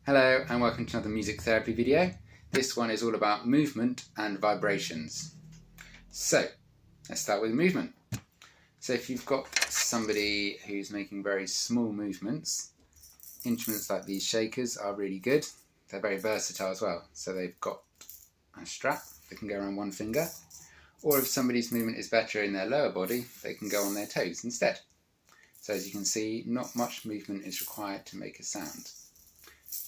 Hello and welcome to another music therapy video. This one is all about movement and vibrations. So let's start with movement. So if you've got somebody who's making very small movements, instruments like these shakers are really good. They're very versatile as well. So they've got a strap that can go around one finger, or if somebody's movement is better in their lower body, they can go on their toes instead. So as you can see, not much movement is required to make a sound.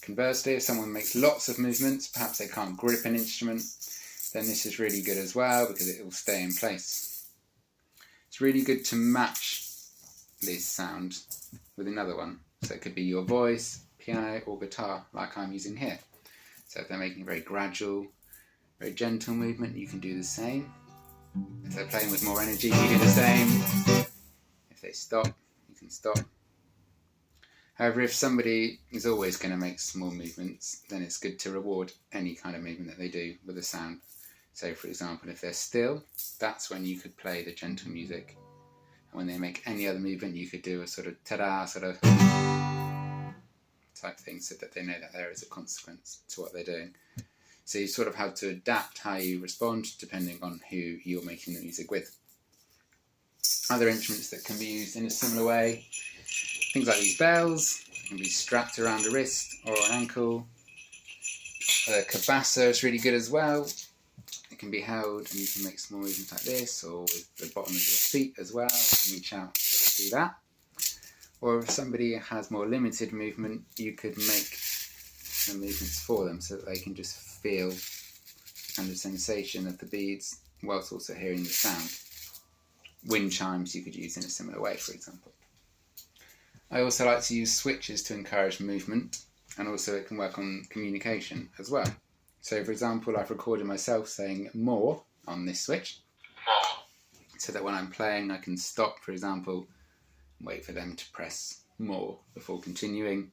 Conversely, if someone makes lots of movements, perhaps they can't grip an instrument, then this is really good as well because it will stay in place. It's really good to match this sound with another one. So it could be your voice, piano or guitar like I'm using here. So if they're making a very gradual, very gentle movement, you can do the same. If they're playing with more energy, you do the same. If they stop, you can stop. However, if somebody is always going to make small movements, then it's good to reward any kind of movement that they do with a sound. So for example, if they're still, that's when you could play the gentle music. And when they make any other movement, you could do a sort of ta-da sort of type thing so that they know that there is a consequence to what they're doing. So you sort of have to adapt how you respond depending on who you're making the music with. Other instruments that can be used in a similar way, things like these bells can be strapped around a wrist or an ankle. The cabasa is really good as well. It can be held and you can make small movements like this, or with the bottom of your feet as well. You can reach out to do that. Or if somebody has more limited movement, you could make the movements for them so that they can just feel and the sensation of the beads whilst also hearing the sound. Wind chimes you could use in a similar way, for example. I also like to use switches to encourage movement, and also it can work on communication as well. So for example, I've recorded myself saying more on this switch, so that when I'm playing I can stop, for example, and wait for them to press more before continuing.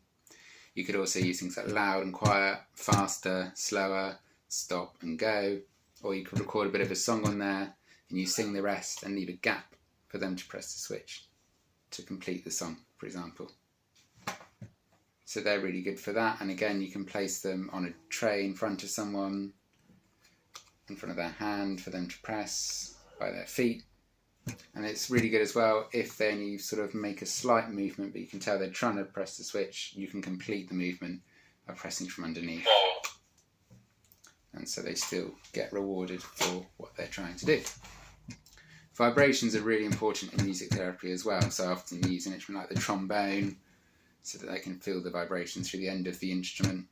You could also use things like loud and quiet, faster, slower, stop and go, or you could record a bit of a song on there and you sing the rest and leave a gap for them to press the switch to complete the song, for example. So they're really good for that, and again you can place them on a tray in front of someone, in front of their hand for them to press, by their feet. And it's really good as well if they only sort of make a slight movement but you can tell they're trying to press the switch, you can complete the movement by pressing from underneath. And so they still get rewarded for what they're trying to do. Vibrations are really important in music therapy as well, so I often use an instrument like the trombone so that they can feel the vibrations through the end of the instrument.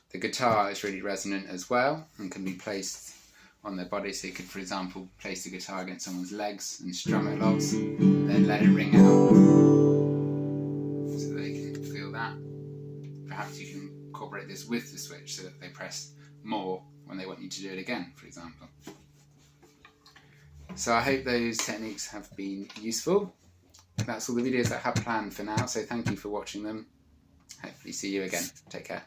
The guitar is really resonant as well and can be placed on their body, so you could, for example, place the guitar against someone's legs and strum it lots, and then let it ring out so they can feel that. Perhaps you can incorporate this with the switch so that they press more when they want you to do it again, for example. So I hope those techniques have been useful. That's all the videos I have planned for now, so thank you for watching them. Hopefully see you again. Take care.